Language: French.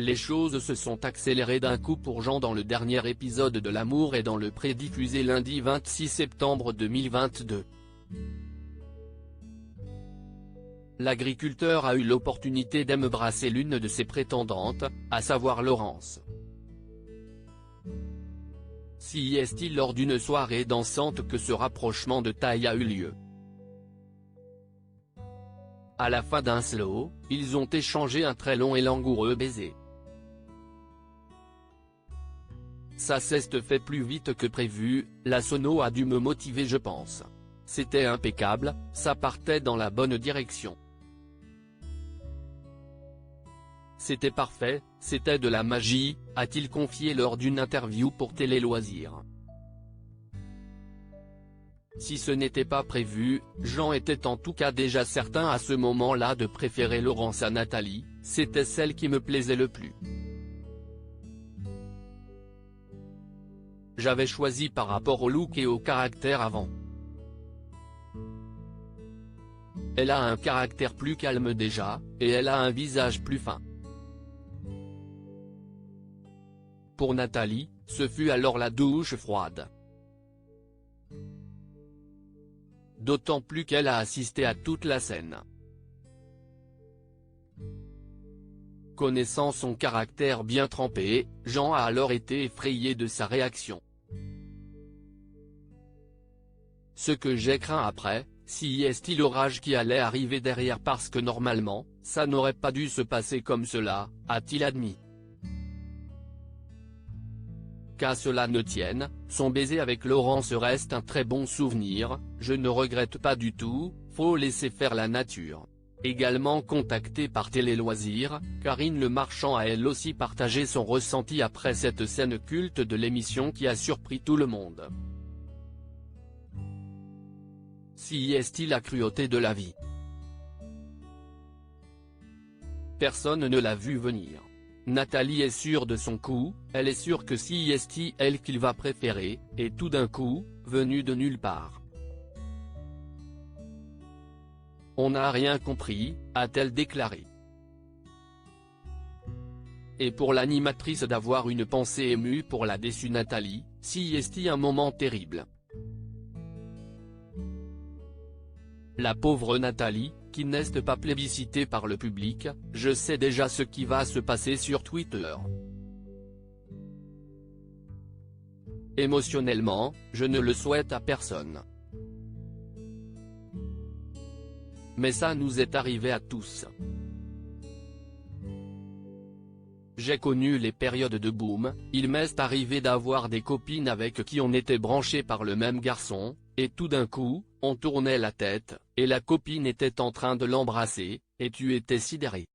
Les choses se sont accélérées d'un coup pour Jean dans le dernier épisode de L'amour est dans le pré diffusé lundi 26 septembre 2022. L'agriculteur a eu l'opportunité d'embrasser l'une de ses prétendantes, à savoir Laurence. Si est-il lors d'une soirée dansante que ce rapprochement de taille a eu lieu. À la fin d'un slow, ils ont échangé un très long et langoureux baiser. Ça s'est fait plus vite que prévu, la sono a dû me motiver je pense. C'était impeccable, ça partait dans la bonne direction. C'était parfait, c'était de la magie, a-t-il confié lors d'une interview pour Télé Loisirs. Si ce n'était pas prévu, Jean était en tout cas déjà certain à ce moment-là de préférer Laurence à Nathalie, c'était celle qui me plaisait le plus. J'avais choisi par rapport au look et au caractère avant. Elle a un caractère plus calme déjà, et elle a un visage plus fin. Pour Nathalie, ce fut alors la douche froide. D'autant plus qu'elle a assisté à toute la scène. Connaissant son caractère bien trempé, Jean a alors été effrayé de sa réaction. Ce que j'ai craint après, si est-il l'orage qui allait arriver derrière parce que normalement, ça n'aurait pas dû se passer comme cela, a-t-il admis. Qu'à cela ne tienne, son baiser avec Laurence reste un très bon souvenir, je ne regrette pas du tout, faut laisser faire la nature. Également contactée par Télé Loisirs, Karine Le Marchand a elle aussi partagé son ressenti après cette scène culte de l'émission qui a surpris tout le monde. Si est-il la cruauté de la vie? Personne ne l'a vu venir. Nathalie est sûre de son coup, elle est sûre que si est elle qu'il va préférer, et tout d'un coup, venue de nulle part. On n'a rien compris, a-t-elle déclaré. Et pour l'animatrice d'avoir une pensée émue pour la déçue Nathalie, si est un moment terrible. La pauvre Nathalie, qui n'est pas plébiscitée par le public, je sais déjà ce qui va se passer sur Twitter. Émotionnellement, je ne le souhaite à personne. Mais ça nous est arrivé à tous. J'ai connu les périodes de boom, il m'est arrivé d'avoir des copines avec qui on était branchés par le même garçon, et tout d'un coup, on tournait la tête, et la copine était en train de l'embrasser, et tu étais sidéré.